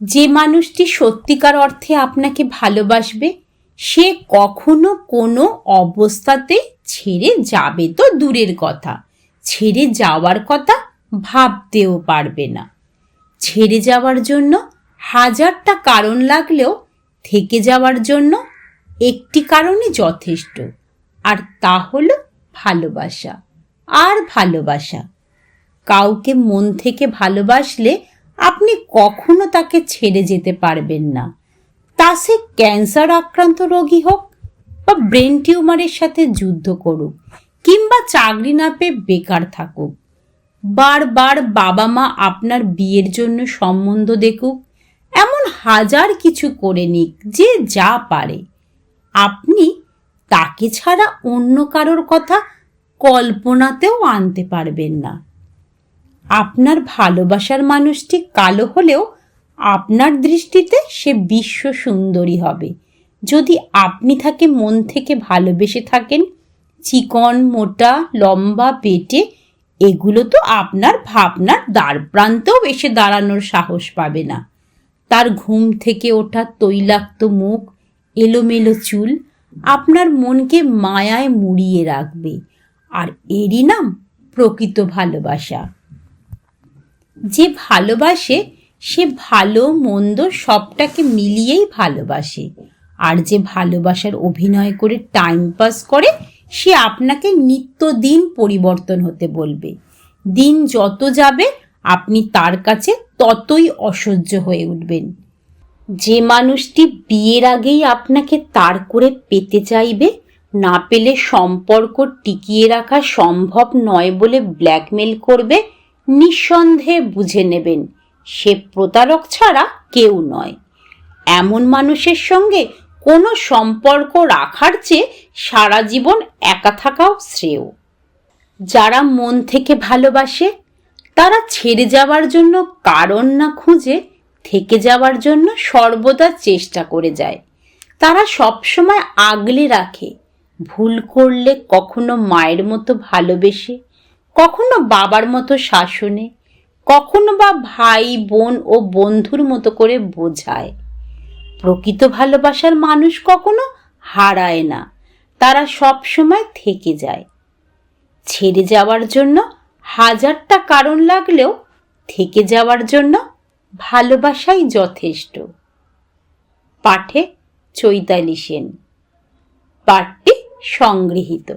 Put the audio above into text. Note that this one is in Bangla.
যে মানুষটি সত্যিকার অর্থে আপনাকে ভালোবাসবে সে কখনো কোনো অবস্থাতে ছেড়ে যাবে তো দূরের কথা, ছেড়ে যাওয়ার কথা ভাবতেও পারবে না। ছেড়ে যাওয়ার জন্য হাজারটা কারণ লাগলেও থেকে যাওয়ার জন্য একটি কারণই যথেষ্ট, আর তা হলো ভালোবাসা। আর ভালোবাসা, কাউকে মন থেকে ভালোবাসলে আপনি কখনো তাকে ছেড়ে যেতে পারবেন না। তা সে ক্যান্সার আক্রান্ত রোগী হোক, বা ব্রেন টিউমারের সাথে যুদ্ধ করুক, কিংবা চাকরি না পেয়ে বেকার থাকুক, বারবার বাবা মা আপনার বিয়ের জন্য সম্বন্ধ দেখুক, এমন হাজার কিছু করে নিক যে যা পারে, আপনি তাকে ছাড়া অন্য কারোর কথা কল্পনাতেও আনতে পারবেন না। আপনার ভালোবাসার মানুষটি কালো হলেও আপনার দৃষ্টিতে সে বিশ্ব সুন্দরী হবে যদি আপনি তাকে মন থেকে ভালোবেসে থাকেন। চিকন, মোটা, লম্বা, পেটে, এগুলো তো আপনার ভাবনার দ্বার প্রান্তেও এসে দাঁড়ানোর সাহস পাবে না। তার ঘুম থেকে ওঠা তৈলাক্ত মুখ, এলোমেলো চুল আপনার মনকে মায়ায় মুড়িয়ে রাখবে, আর এরই নাম প্রকৃত ভালোবাসা। যে ভালোবাসে সে ভালো মন্দ সবটাকে মিলিয়েই ভালোবাসে, আর যে ভালোবাসার অভিনয় করে টাইম পাস করে সে আপনাকে নিত্যদিন পরিবর্তন হতে বলবে। দিন যত যাবে আপনি তার কাছে ততই অসহ্য হয়ে উঠবেন। যে মানুষটি বিয়ের আগেই আপনাকে তার করে পেতে চাইবে, না পেলে সম্পর্ক টিকিয়ে রাখা সম্ভব নয় বলে ব্ল্যাকমেল করবে, নিঃসন্দেহে বুঝে নেবেন সে প্রতারক ছাড়া কেউ নয়। এমন মানুষের সঙ্গে কোনো সম্পর্ক রাখার চেয়ে সারা জীবন একা থাকাও শ্রেয়। যারা মন থেকে ভালোবাসে তারা ছেড়ে যাওয়ার জন্য কারণ না খুঁজে থেকে যাওয়ার জন্য সর্বদা চেষ্টা করে যায়। তারা সবসময় আগলে রাখে ভুল করলে কখনো মায়ের মতো ভালোবেসে, কখনো বাবার মতো শাসনে, কখনো বা ভাই বোন ও বন্ধুর মতো করে বোঝায়। প্রকৃত ভালোবাসার মানুষ কখনো হারায় না, তারা সব সময় থেকে যায়। ছেড়ে যাওয়ার জন্য হাজারটা কারণ লাগলেও থেকে যাওয়ার জন্য ভালোবাসাই যথেষ্ট। পাঠে চৈতালি সেন। পাঠটি সংগৃহীত।